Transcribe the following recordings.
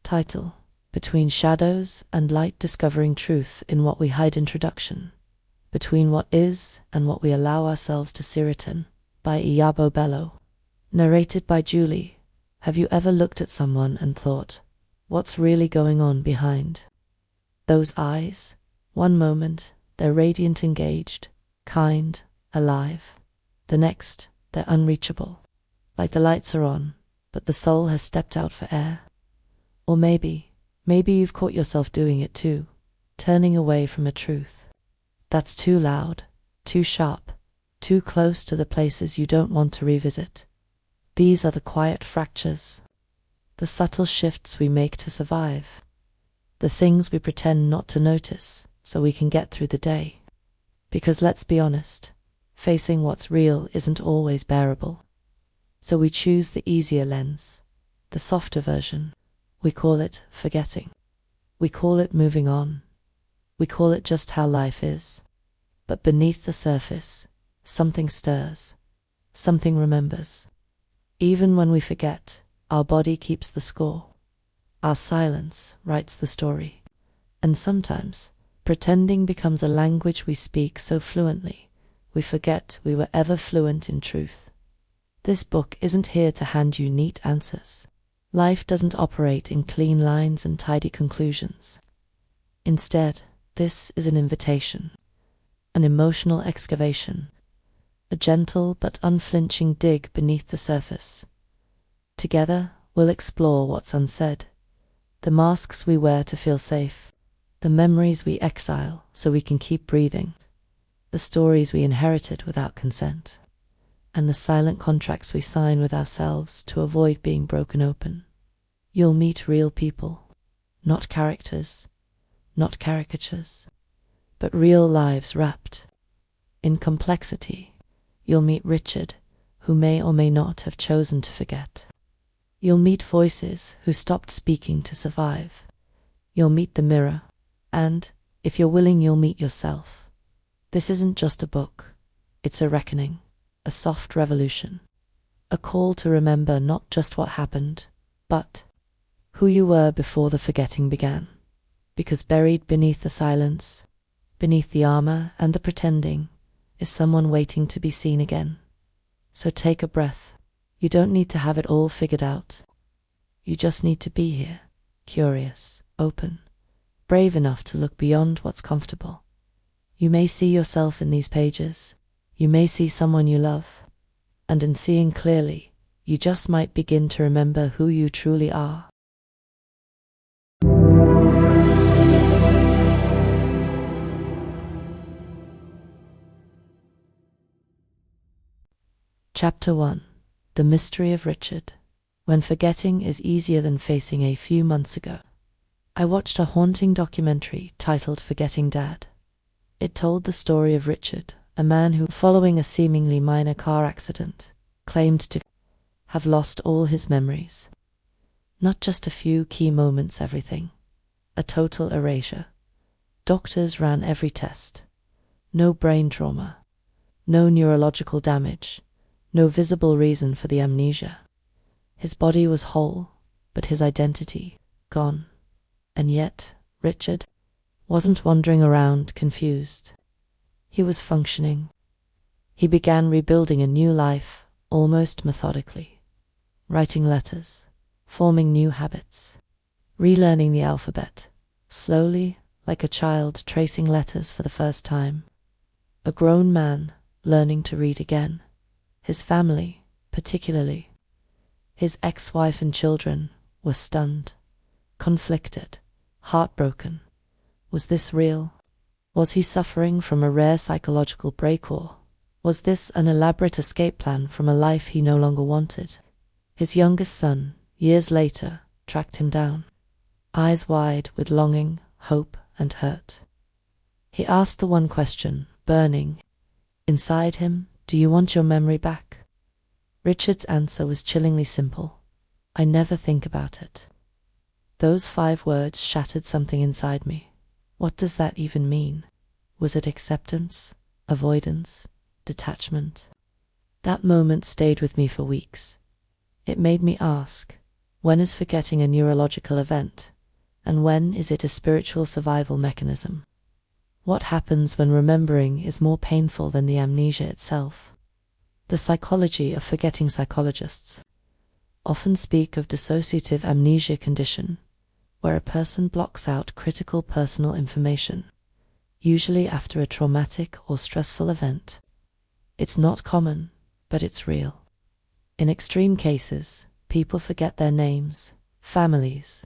Title: Between Shadows and Light, Discovering Truth in What We Hide. Introduction: Between What Is and What We Allow Ourselves to See. Written by Iyabo Bello. Narrated by Julie. Have you ever looked at someone and thought, what's really going on behind those eyes? One moment, they're radiant, engaged, kind, alive. The next, they're unreachable. Like the lights are on, but the soul has stepped out for air. Or maybe you've caught yourself doing it too, turning away from a truth that's too loud, too sharp, too close to the places you don't want to revisit. These are the quiet fractures, the subtle shifts we make to survive, the things we pretend not to notice so we can get through the day. Because let's be honest, facing what's real isn't always bearable. So we choose the easier lens, the softer version. We call it forgetting. We call it moving on. We call it just how life is. But beneath the surface, something stirs, something remembers. Even when we forget, our body keeps the score. Our silence writes the story. And sometimes, pretending becomes a language we speak so fluently, we forget we were ever fluent in truth. This book isn't here to hand you neat answers. Life doesn't operate in clean lines and tidy conclusions. Instead, this is an invitation, an emotional excavation, a gentle but unflinching dig beneath the surface. Together, we'll explore what's unsaid, the masks we wear to feel safe, the memories we exile so we can keep breathing, the stories we inherited without consent, and the silent contracts we sign with ourselves to avoid being broken open. You'll meet real people, not characters, not caricatures, but real lives wrapped in complexity. You'll meet Richard, who may or may not have chosen to forget. You'll meet voices who stopped speaking to survive. You'll meet the mirror, and, if you're willing, you'll meet yourself. This isn't just a book, it's a reckoning, a soft revolution, a call to remember not just what happened, but who you were before the forgetting began. Because buried beneath the silence, beneath the armor and the pretending, is someone waiting to be seen again. So take a breath. You don't need to have it all figured out. You just need to be here, curious, open, brave enough to look beyond what's comfortable. You may see yourself in these pages. You may see someone you love. And in seeing clearly, you just might begin to remember who you truly are. Chapter 1: The Mystery of Richard. When forgetting is easier than facing. A few months ago, I watched a haunting documentary titled Forgetting Dad. It told the story of Richard, a man who, following a seemingly minor car accident, claimed to have lost all his memories. Not just a few key moments, everything. A total erasure. Doctors ran every test. No brain trauma. No neurological damage. No visible reason for the amnesia. His body was whole, but his identity gone. And yet, Richard wasn't wandering around confused. He was functioning. He began rebuilding a new life, almost methodically. Writing letters, forming new habits, relearning the alphabet, slowly, like a child tracing letters for the first time. A grown man learning to read again. His family, particularly his ex-wife and children, were stunned, conflicted, heartbroken. Was this real? Was he suffering from a rare psychological break, or was this an elaborate escape plan from a life he no longer wanted? His youngest son, years later, tracked him down, eyes wide with longing, hope, and hurt. He asked the one question, burning inside him: do you want your memory back? Richard's answer was chillingly simple: I never think about it. Those 5 words shattered something inside me. What does that even mean? Was it acceptance, avoidance, detachment? That moment stayed with me for weeks. It made me ask, When is forgetting a neurological event, and when is it a spiritual survival mechanism? What happens when remembering is more painful than the amnesia itself? The psychology of forgetting psychologists often speak of dissociative amnesia condition, where a person blocks out critical personal information, usually after a traumatic or stressful event. It's not common, but it's real. In extreme cases, people forget their names, families,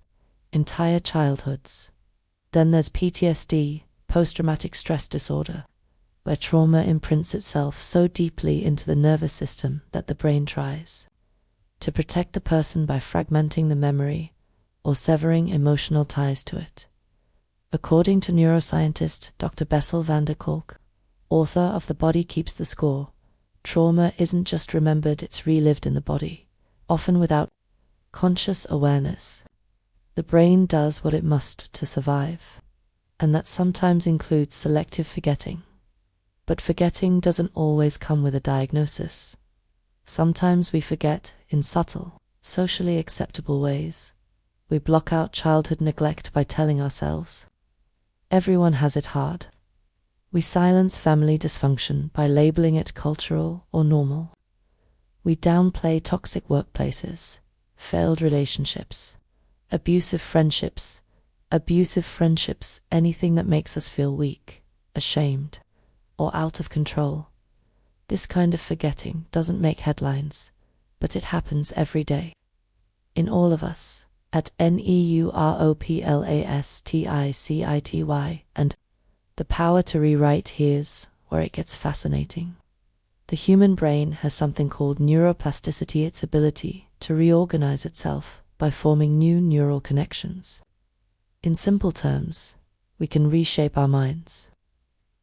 entire childhoods. Then there's PTSD, post-traumatic stress disorder, where trauma imprints itself so deeply into the nervous system that the brain tries to protect the person by fragmenting the memory or severing emotional ties to it. According to neuroscientist Dr. Bessel van der Kolk, author of The Body Keeps the Score, trauma isn't just remembered, it's relived in the body, often without conscious awareness. The brain does what it must to survive, and that sometimes includes selective forgetting. But forgetting doesn't always come with a diagnosis. Sometimes we forget in subtle, socially acceptable ways. We block out childhood neglect by telling ourselves, everyone has it hard. We silence family dysfunction by labeling it cultural or normal. We downplay toxic workplaces, failed relationships, abusive friendships, anything that makes us feel weak, ashamed, or out of control. This kind of forgetting doesn't make headlines, but it happens every day. In all of us, at neuroplasticity, and the power to rewrite, here's where it gets fascinating. The human brain has something called neuroplasticity, its ability to reorganize itself by forming new neural connections. In simple terms, we can reshape our minds.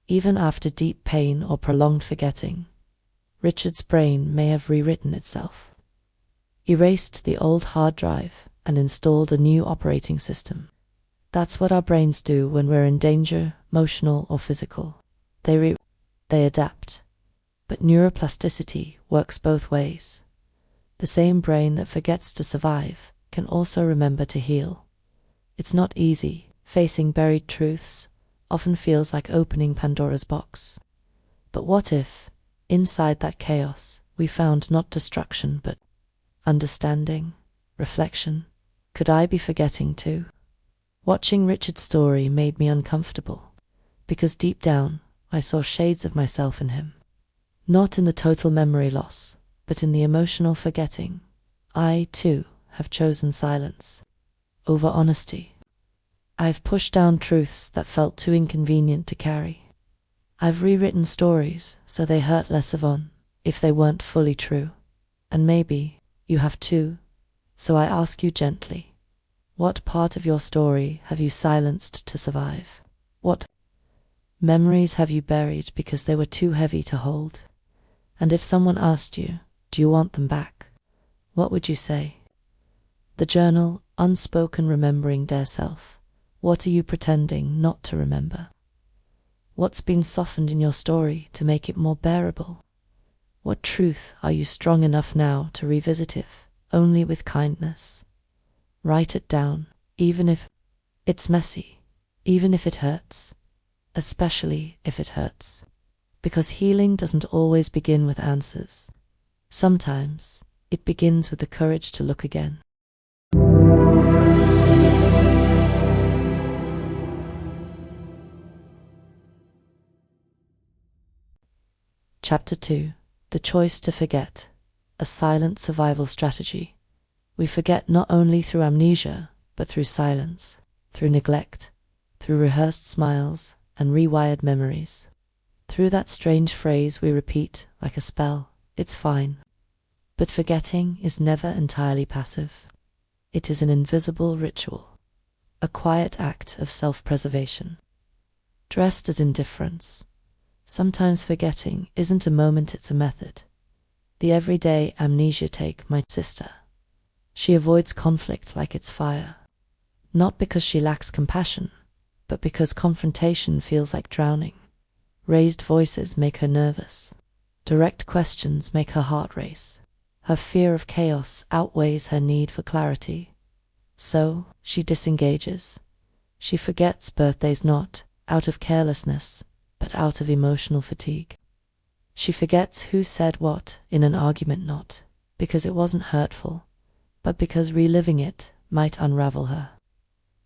Even after deep pain or prolonged forgetting, Richard's brain may have rewritten itself, erased the old hard drive, and installed a new operating system. That's what our brains do when we're in danger, emotional or physical. They adapt. But neuroplasticity works both ways. The same brain that forgets to survive can also remember to heal. It's not easy. Facing buried truths often feels like opening Pandora's box. But what if, inside that chaos, we found not destruction but understanding, reflection? Could I be forgetting too? Watching Richard's story made me uncomfortable, because deep down I saw shades of myself in him. Not in the total memory loss, but in the emotional forgetting. I, too, have chosen silence over honesty. I've pushed down truths that felt too inconvenient to carry. I've rewritten stories so they hurt less if they weren't fully true. And maybe you have too. So I ask you gently, what part of your story have you silenced to survive? What memories have you buried because they were too heavy to hold? And if someone asked you, do you want them back? What would you say? The journal, Unspoken Remembering Dear Self. What are you pretending not to remember? What's been softened in your story to make it more bearable? What truth are you strong enough now to revisit, if only with kindness? Write it down, even if it's messy, even if it hurts, especially if it hurts. Because healing doesn't always begin with answers. Sometimes it begins with the courage to look again. Chapter 2. The Choice to Forget. A Silent Survival Strategy. We forget not only through amnesia, but through silence, through neglect, through rehearsed smiles and rewired memories. Through that strange phrase we repeat like a spell, it's fine. But forgetting is never entirely passive. It is an invisible ritual, a quiet act of self-preservation. Dressed as indifference, sometimes forgetting isn't a moment, it's a method. The everyday amnesia take my sister. She avoids conflict like it's fire. Not because she lacks compassion, but because confrontation feels like drowning. Raised voices make her nervous. Direct questions make her heart race. Her fear of chaos outweighs her need for clarity. So, she disengages. She forgets birthdays not out of carelessness, but out of emotional fatigue. She forgets who said what in an argument not because it wasn't hurtful, but because reliving it might unravel her.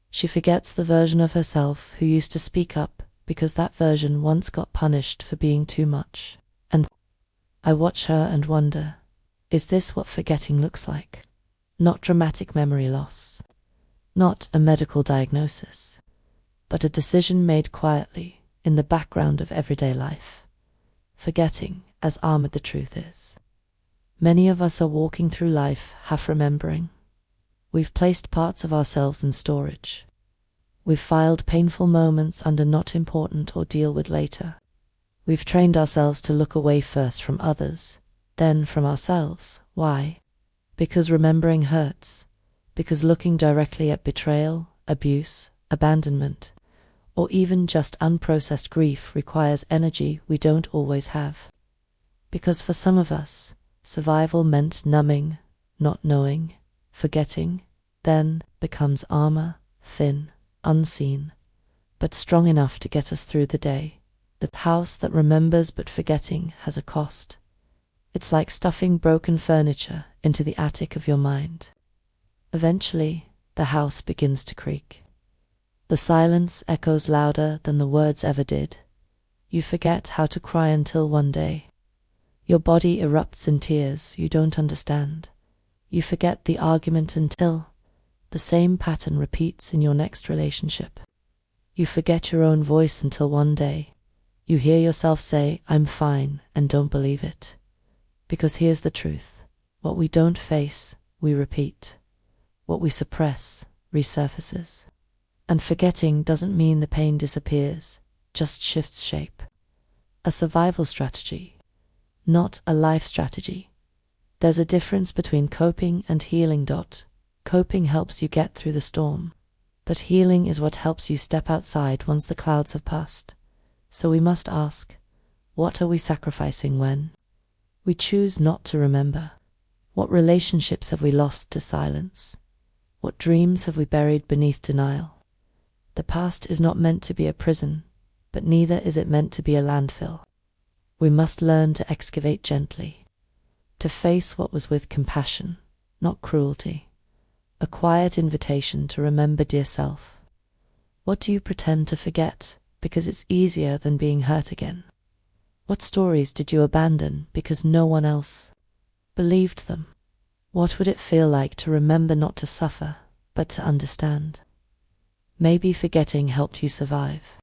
She forgets the version of herself who used to speak up because that version once got punished for being too much. And I watch her and wonder, is this what forgetting looks like? Not dramatic memory loss, not a medical diagnosis, but a decision made quietly in the background of everyday life. Forgetting as armored the truth is. Many of us are walking through life half remembering. We've placed parts of ourselves in storage. We've filed painful moments under not important or deal with later. We've trained ourselves to look away first from others, then from ourselves. Why? Because remembering hurts. Because looking directly at betrayal, abuse, abandonment, or even just unprocessed grief requires energy we don't always have. Because for some of us, survival meant numbing, not knowing, forgetting, then becomes armor, thin, unseen, but strong enough to get us through the day. The house that remembers but forgetting has a cost. It's like stuffing broken furniture into the attic of your mind. Eventually, the house begins to creak. The silence echoes louder than the words ever did. You forget how to cry until one day your body erupts in tears you don't understand. You forget the argument until the same pattern repeats in your next relationship. You forget your own voice until one day you hear yourself say, "I'm fine," and don't believe it. Because here's the truth. What we don't face, we repeat. What we suppress, resurfaces. And forgetting doesn't mean the pain disappears, just shifts shape. A survival strategy, not a life strategy. There's a difference between coping and healing. Coping helps you get through the storm, but healing is what helps you step outside once the clouds have passed. So we must ask, what are we sacrificing when we choose not to remember? What relationships have we lost to silence? What dreams have we buried beneath denial? The past is not meant to be a prison, but neither is it meant to be a landfill. We must learn to excavate gently, to face what was with compassion, not cruelty. A quiet invitation to remember, dear self. What do you pretend to forget because it's easier than being hurt again? What stories did you abandon because no one else believed them? What would it feel like to remember not to suffer, but to understand? Maybe forgetting helped you survive,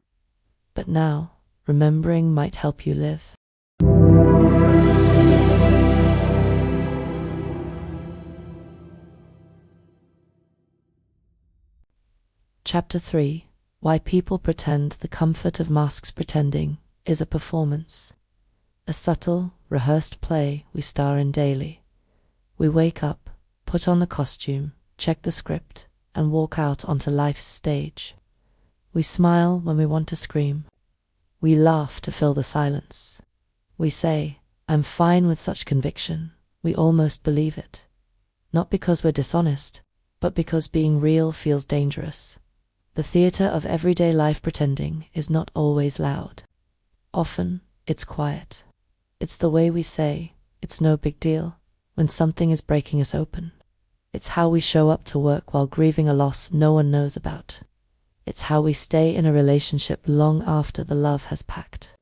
but now remembering might help you live. Chapter 3. Why people pretend the comfort of masks. Pretending is a performance. A subtle, rehearsed play we star in daily. We wake up, put on the costume, check the script, and walk out onto life's stage. We smile when we want to scream. We laugh to fill the silence. We say, "I'm fine," with such conviction, we almost believe it. Not because we're dishonest, but because being real feels dangerous. The theater of everyday life pretending is not always loud. Often, it's quiet. It's the way we say, "It's no big deal," when something is breaking us open. It's how we show up to work while grieving a loss no one knows about. It's how we stay in a relationship long after the love has packed.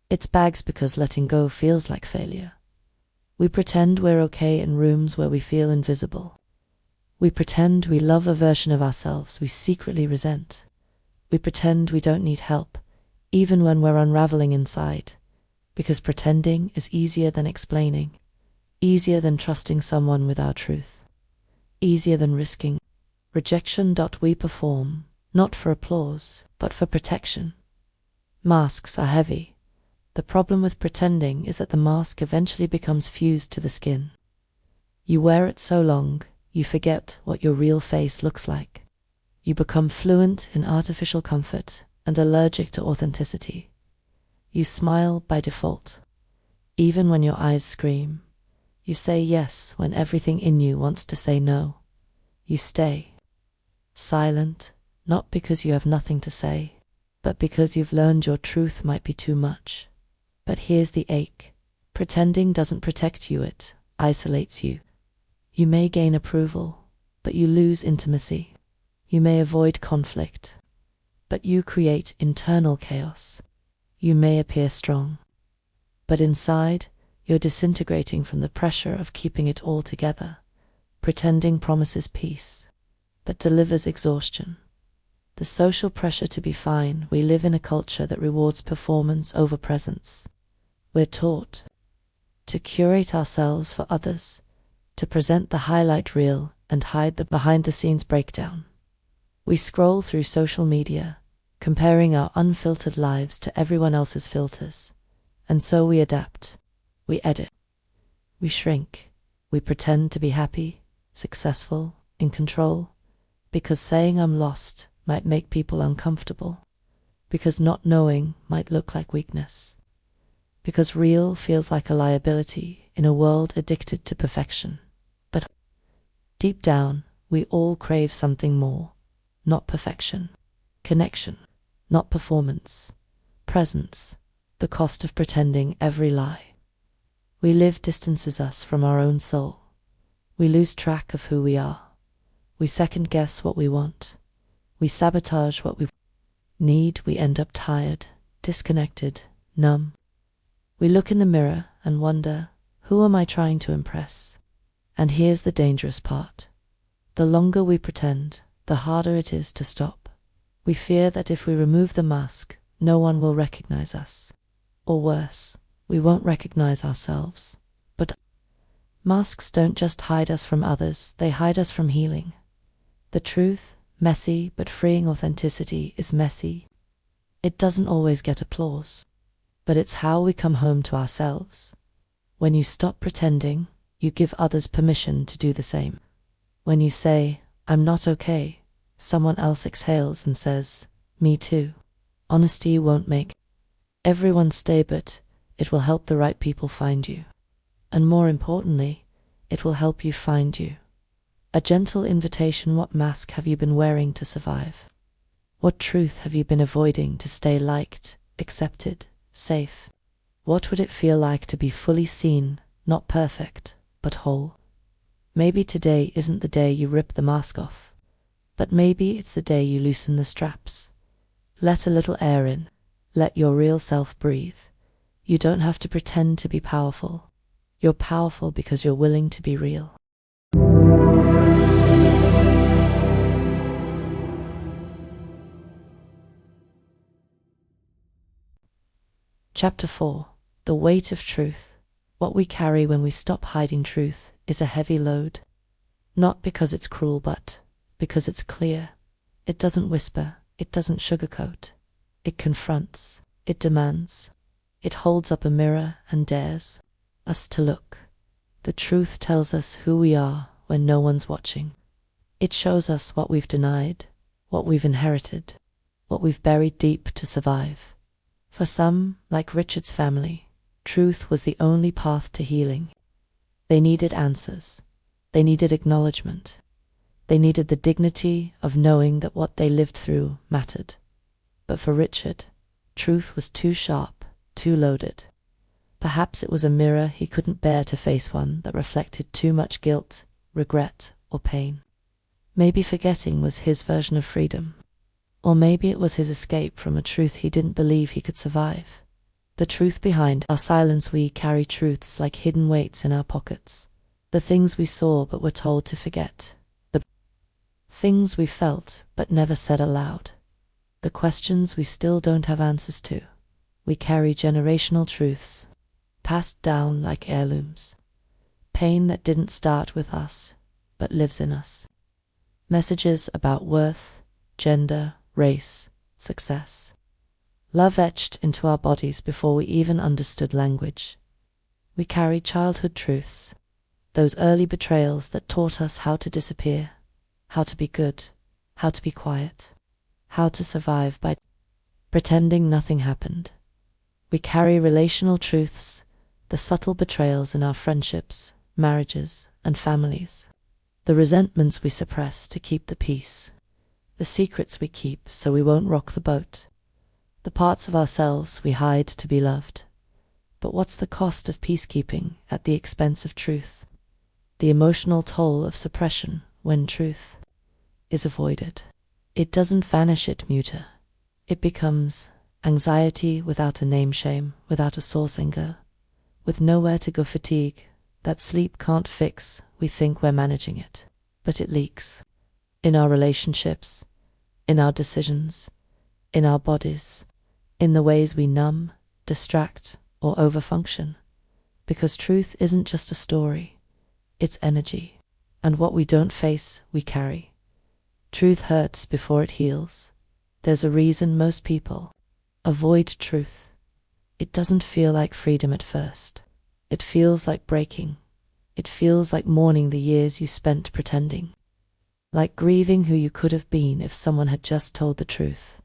It's bags because letting go feels like failure. We pretend we're okay in rooms where we feel invisible. We pretend we love a version of ourselves we secretly resent. We pretend we don't need help, even when we're unraveling inside, because pretending is easier than explaining, easier than trusting someone with our truth, easier than risking rejection. We perform, not for applause, but for protection. Masks are heavy. The problem with pretending is that the mask eventually becomes fused to the skin. You wear it so long, you forget what your real face looks like. You become fluent in artificial comfort and allergic to authenticity. You smile by default, even when your eyes scream. You say yes when everything in you wants to say no. You stay silent, not because you have nothing to say, but because you've learned your truth might be too much. But here's the ache. Pretending doesn't protect you, it isolates you. You may gain approval, but you lose intimacy. You may avoid conflict, but you create internal chaos. You may appear strong, but inside, you're disintegrating from the pressure of keeping it all together. Pretending promises peace, but delivers exhaustion. The social pressure to be fine. We live in a culture that rewards performance over presence. We're taught to curate ourselves for others, to present the highlight reel and hide the behind-the-scenes breakdown. We scroll through social media, comparing our unfiltered lives to everyone else's filters, and so we adapt, we edit, we shrink, we pretend to be happy, successful, in control, because saying I'm lost might make people uncomfortable, because not knowing might look like weakness, because real feels like a liability in a world addicted to perfection. But deep down, we all crave something more, not perfection, connection, not performance, presence, the cost of pretending every lie. We live distances us from our own soul. We lose track of who we are. We second-guess what we want. We sabotage what we need. We end up tired, disconnected, numb. We look in the mirror and wonder, who am I trying to impress? And here's the dangerous part. The longer we pretend, the harder it is to stop. We fear that if we remove the mask, no one will recognize us. Or worse, we won't recognize ourselves. But masks don't just hide us from others, they hide us from healing. The truth, messy but freeing authenticity, is messy. It doesn't always get applause, but it's how we come home to ourselves. When you stop pretending, you give others permission to do the same. When you say, I'm not okay, someone else exhales and says, me too. Honesty won't make everyone stay, but it will help the right people find you. And more importantly, it will help you find you. A gentle invitation. What mask have you been wearing to survive? What truth have you been avoiding to stay liked, accepted, safe? What would it feel like to be fully seen, not perfect, but whole? Maybe today isn't the day you rip the mask off, but maybe it's the day you loosen the straps. Let a little air in. Let your real self breathe. You don't have to pretend to be powerful. You're powerful because you're willing to be real. Chapter 4. The Weight of Truth. What we carry when we stop hiding truth is a heavy load. Not because it's cruel, but because it's clear. It doesn't whisper, it doesn't sugarcoat. It confronts, it demands. It holds up a mirror and dares us to look. The truth tells us who we are when no one's watching. It shows us what we've denied, what we've inherited, what we've buried deep to survive. For some, like Richard's family, truth was the only path to healing. They needed answers. They needed acknowledgement. They needed the dignity of knowing that what they lived through mattered. But for Richard, truth was too sharp, too loaded. Perhaps it was a mirror he couldn't bear to face, one that reflected too much guilt, regret, or pain. Maybe forgetting was his version of freedom. Or maybe it was his escape from a truth he didn't believe he could survive. The truth behind our silence. We carry truths like hidden weights in our pockets. The things we saw but were told to forget. The things we felt but never said aloud. The questions we still don't have answers to. We carry generational truths, passed down like heirlooms. Pain that didn't start with us, but lives in us. Messages about worth, gender, race, success. Love etched into our bodies before we even understood language. We carry childhood truths, those early betrayals that taught us how to disappear, how to be good, how to be quiet, how to survive by pretending nothing happened. We carry relational truths, the subtle betrayals in our friendships, marriages, and families. The resentments we suppress to keep the peace. The secrets we keep so we won't rock the boat. The parts of ourselves we hide to be loved. But what's the cost of peacekeeping at the expense of truth? The emotional toll of suppression when truth is avoided. It doesn't vanish at muta. It becomes anxiety without a name, shame without a source, anger with nowhere to go, fatigue that sleep can't fix. We think we're managing it, but it leaks. In our relationships, in our decisions, in our bodies, in the ways we numb, distract, or overfunction. Because truth isn't just a story, it's energy. And what we don't face, we carry. Truth hurts before it heals. There's a reason most people avoid truth. It doesn't feel like freedom at first. It feels like breaking. It feels like mourning the years you spent pretending. Like grieving who you could have been if someone had just told the truth.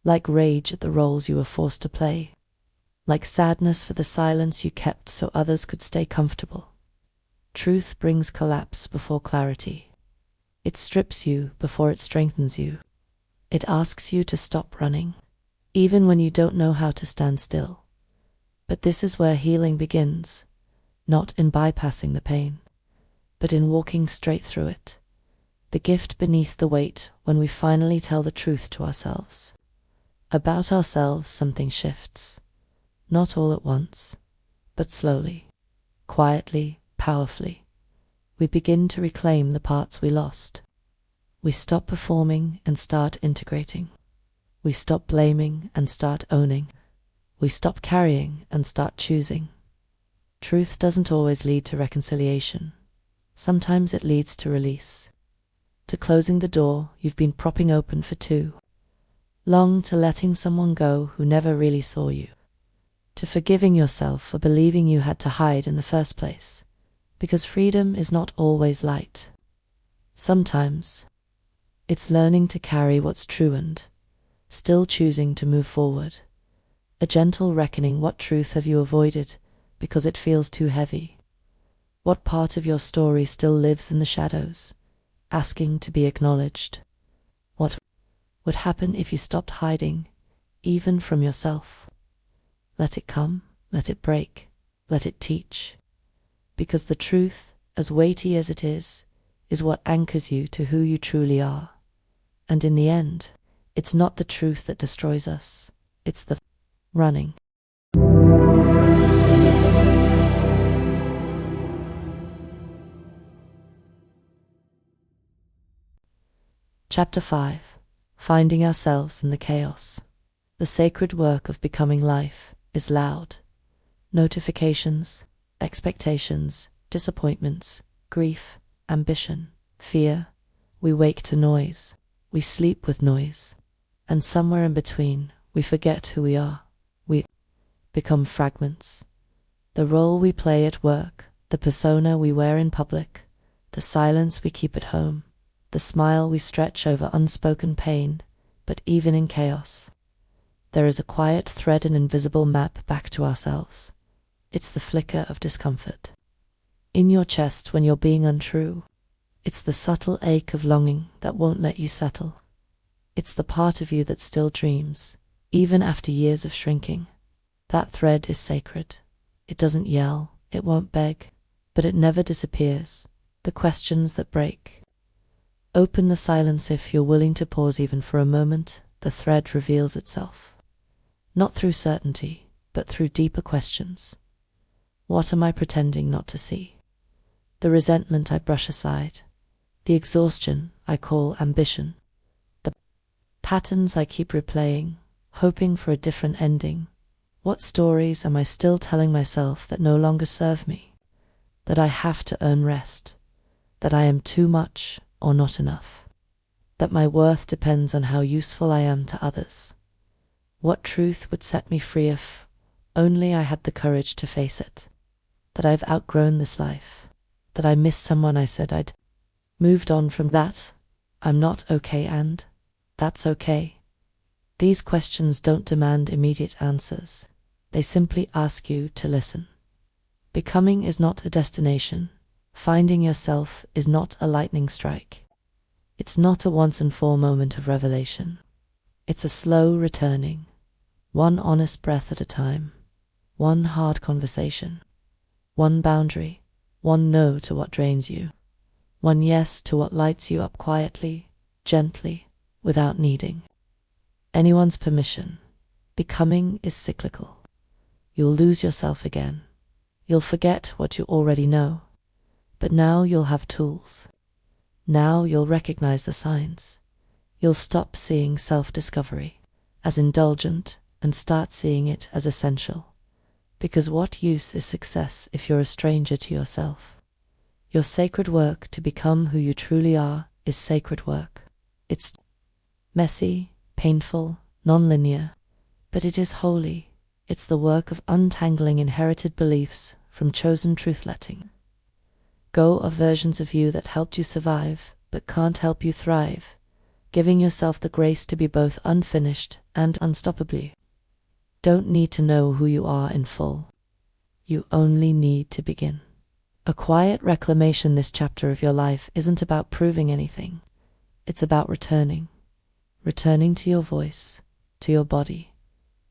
Like rage at the roles you were forced to play. Like sadness for the silence you kept so others could stay comfortable. Truth brings collapse before clarity. It strips you before it strengthens you. It asks you to stop running, even when you don't know how to stand still. But this is where healing begins, not in bypassing the pain, but in walking straight through it. The gift beneath the weight when we finally tell the truth to ourselves. About ourselves, something shifts. Not all at once, but slowly, quietly, powerfully. We begin to reclaim the parts we lost. We stop performing and start integrating. We stop blaming and start owning. We stop carrying and start choosing. Truth doesn't always lead to reconciliation. Sometimes it leads to release. To closing the door you've been propping open for too long, to letting someone go who never really saw you. To forgiving yourself for believing you had to hide in the first place, because freedom is not always light. Sometimes it's learning to carry what's true and still choosing to move forward. A gentle reckoning. What truth have you avoided because it feels too heavy? What part of your story still lives in the shadows, asking to be acknowledged? What would happen if you stopped hiding, even from yourself? Let it come, let it break, let it teach. Because the truth, as weighty as it is what anchors you to who you truly are. And in the end, it's not the truth that destroys us, it's the running. Chapter 5. Finding ourselves in the chaos. The sacred work of becoming life is loud. Notifications, expectations, disappointments, grief, ambition, fear. We wake to noise. We sleep with noise. And somewhere in between, we forget who we are. We become fragments. The role we play at work, the persona we wear in public, the silence we keep at home, the smile we stretch over unspoken pain. But even in chaos, there is a quiet thread, an invisible map back to ourselves. It's the flicker of discomfort in your chest when you're being untrue. It's the subtle ache of longing that won't let you settle. It's the part of you that still dreams, even after years of shrinking. That thread is sacred. It doesn't yell, it won't beg, but it never disappears. The questions that break. Open the silence if you're willing to pause even for a moment. The thread reveals itself. Not through certainty, but through deeper questions. What am I pretending not to see? The resentment I brush aside. The exhaustion I call ambition. The patterns I keep replaying, hoping for a different ending. What stories am I still telling myself that no longer serve me? That I have to earn rest. That I am too much or not enough. That my worth depends on how useful I am to others. What truth would set me free if only I had the courage to face it? That I've outgrown this life. That I miss someone I said I'd moved on from. That I'm not okay and that's okay. These questions don't demand immediate answers. They simply ask you to listen. Becoming is not a destination, Finding yourself is not a lightning strike. It's not a once-and-for moment of revelation. It's a slow returning, one honest breath at a time, one hard conversation, one boundary, one no to what drains you, one yes to what lights you up quietly, gently, without needing anyone's permission. Becoming is cyclical. You'll lose yourself again. You'll forget what you already know. But now you'll have tools. Now you'll recognize the signs. You'll stop seeing self-discovery as indulgent and start seeing it as essential. Because what use is success if you're a stranger to yourself? Your sacred work to become who you truly are is sacred work. It's messy, painful, non-linear, but it is holy. It's the work of untangling inherited beliefs from chosen truth-letting. Go of versions of you that helped you survive, but can't help you thrive, giving yourself the grace to be both unfinished and unstoppably. Don't need to know who you are in full. You only need to begin. A quiet reclamation this chapter of your life isn't about proving anything. It's about returning. Returning to your voice, to your body,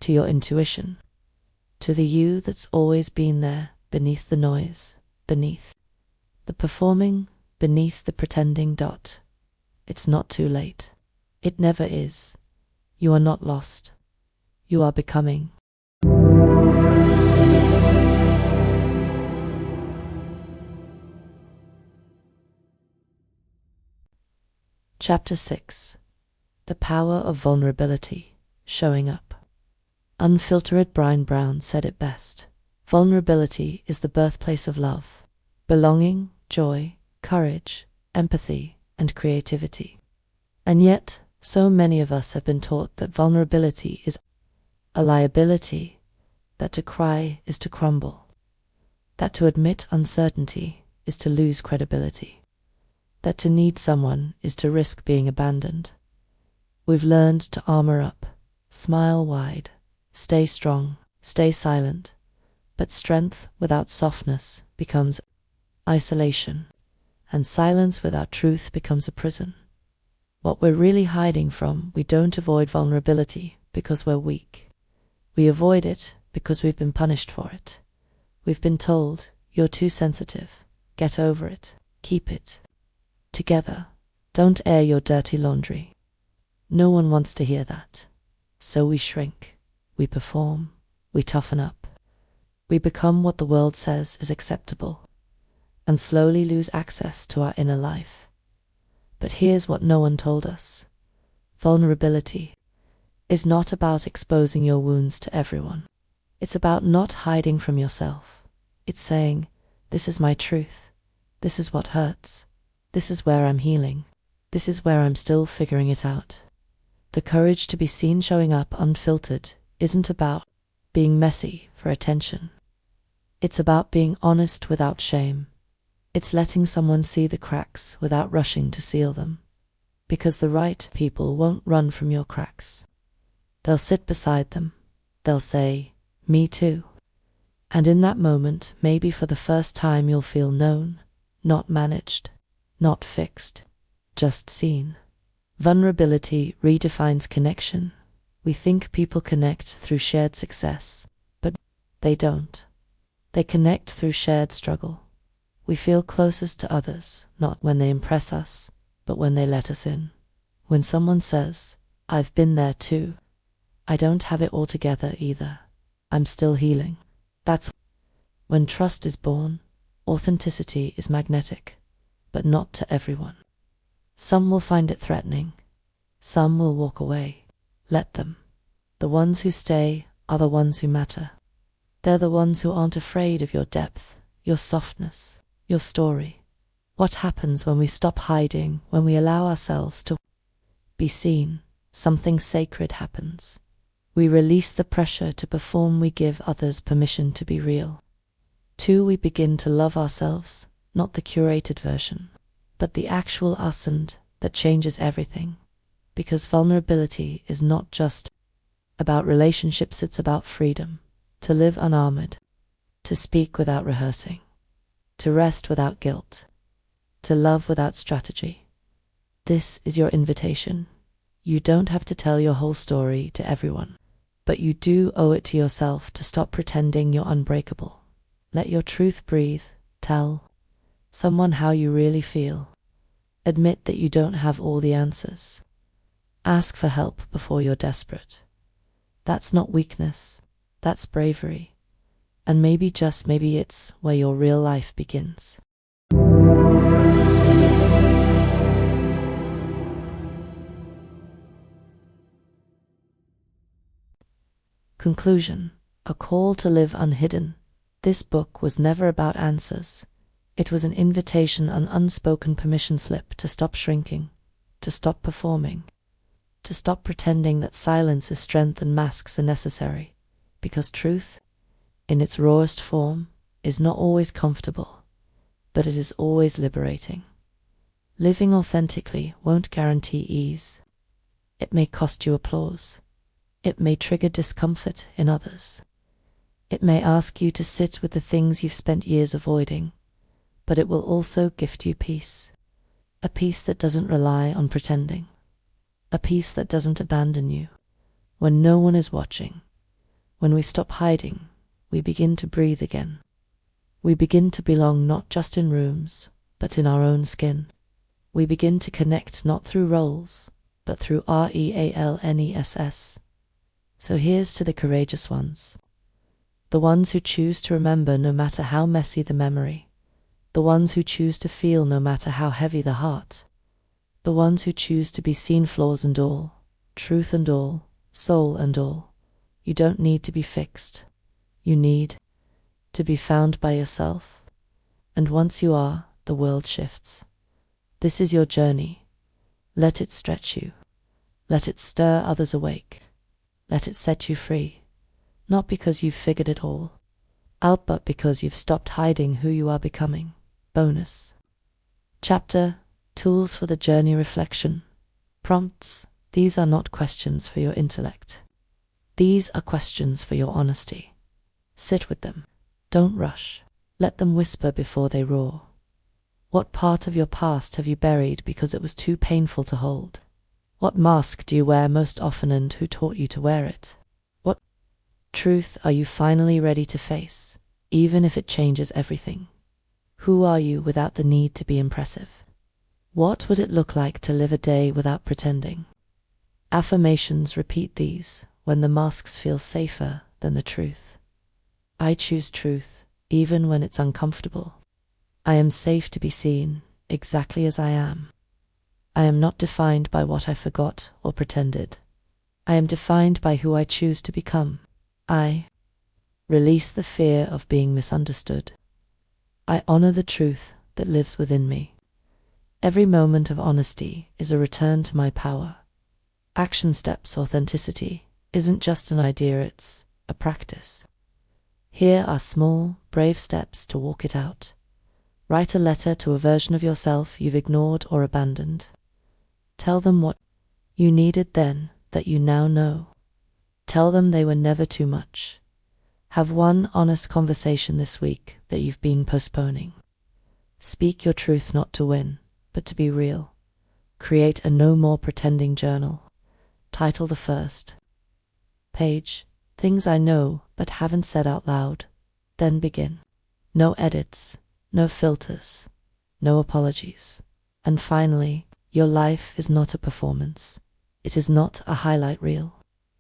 to your intuition, to the you that's always been there, beneath the noise, beneath the performing, beneath the pretending. It's not too late. It never is. You are not lost. You are becoming. Chapter 6. The Power of Vulnerability, Showing Up. Unfiltered Brian Brown said it best. Vulnerability is the birthplace of love, belonging, joy, courage, empathy, and creativity. And yet, so many of us have been taught that vulnerability is a liability, that to cry is to crumble, that to admit uncertainty is to lose credibility, that to need someone is to risk being abandoned. We've learned to armor up, smile wide, stay strong, stay silent, but strength without softness becomes isolation, and silence without truth becomes a prison. What we're really hiding from, we don't avoid vulnerability because we're weak. We avoid it because we've been punished for it. We've been told, you're too sensitive, get over it, keep it together, don't air your dirty laundry. No one wants to hear that. So we shrink, we perform, we toughen up. We become what the world says is acceptable, and slowly lose access to our inner life. But here's what no one told us. Vulnerability is not about exposing your wounds to everyone. It's about not hiding from yourself. It's saying, this is my truth. This is what hurts. This is where I'm healing. This is where I'm still figuring it out. The courage to be seen showing up unfiltered isn't about being messy for attention. It's about being honest without shame. It's letting someone see the cracks without rushing to seal them. Because the right people won't run from your cracks. They'll sit beside them. They'll say, me too. And in that moment, maybe for the first time, you'll feel known, not managed, not fixed, just seen. Vulnerability redefines connection. We think people connect through shared success, but they don't. They connect through shared struggle. We feel closest to others, not when they impress us, but when they let us in. When someone says, I've been there too. I don't have it all together either. I'm still healing. That's when trust is born. Authenticity is magnetic, but not to everyone. Some will find it threatening. Some will walk away. Let them. The ones who stay are the ones who matter. They're the ones who aren't afraid of your depth, your softness, your story. What happens when we stop hiding, when we allow ourselves to be seen? Something sacred happens. We release the pressure to perform, we give others permission to be real. 2, we begin to love ourselves, not the curated version, but the actual us, and that changes everything. Because vulnerability is not just about relationships, it's about freedom. To live unarmored, to speak without rehearsing, to rest without guilt, to love without strategy. This is your invitation. You don't have to tell your whole story to everyone, but you do owe it to yourself to stop pretending you're unbreakable. Let your truth breathe. Tell someone how you really feel. Admit that you don't have all the answers. Ask for help before you're desperate. That's not weakness, that's bravery. And maybe, just maybe, it's where your real life begins. Conclusion: a call to live unhidden. This book was never about answers. It was an invitation, an unspoken permission slip to stop shrinking, to stop performing, to stop pretending that silence is strength and masks are necessary. Because truth, in its rawest form, is not always comfortable, but it is always liberating. Living authentically won't guarantee ease. It may cost you applause. It may trigger discomfort in others. It may ask you to sit with the things you've spent years avoiding, but it will also gift you peace. A peace that doesn't rely on pretending. A peace that doesn't abandon you. When no one is watching, when we stop hiding, we begin to breathe again. We begin to belong not just in rooms, but in our own skin. We begin to connect not through roles, but through realness. So here's to the courageous ones. The ones who choose to remember no matter how messy the memory. The ones who choose to feel no matter how heavy the heart. The ones who choose to be seen, flaws and all, truth and all, soul and all. You don't need to be fixed. You need to be found by yourself. And once you are, the world shifts. This is your journey. Let it stretch you. Let it stir others awake. Let it set you free. Not because you've figured it all out, but because you've stopped hiding who you are becoming. Bonus chapter: Tools for the Journey. Reflection. Prompts: these are not questions for your intellect. These are questions for your honesty. Sit with them. Don't rush. Let them whisper before they roar. What part of your past have you buried because it was too painful to hold? What mask do you wear most often, and who taught you to wear it? What truth are you finally ready to face, even if it changes everything? Who are you without the need to be impressive? What would it look like to live a day without pretending? Affirmations: repeat these when the masks feel safer than the truth. I choose truth, even when it's uncomfortable. I am safe to be seen, exactly as I am. I am not defined by what I forgot or pretended. I am defined by who I choose to become. I release the fear of being misunderstood. I honor the truth that lives within me. Every moment of honesty is a return to my power. Action steps: authenticity isn't just an idea, it's a practice. Here are small, brave steps to walk it out. Write a letter to a version of yourself you've ignored or abandoned. Tell them what you needed then that you now know. Tell them they were never too much. Have one honest conversation this week that you've been postponing. Speak your truth, not to win, but to be real. Create a no more pretending journal. Title the first page: Things I Know But Haven't Said Out Loud. Then begin. No edits, no filters, no apologies. And finally, your life is not a performance. It is not a highlight reel.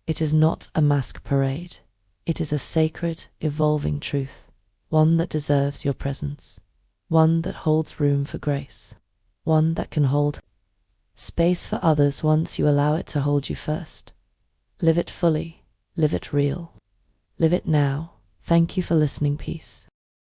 It is not a mask parade. It is a sacred, evolving truth, one that deserves your presence, one that holds room for grace, one that can hold space for others once you allow it to hold you first. Live it fully, live it real, live it now. Thank you for listening. Peace.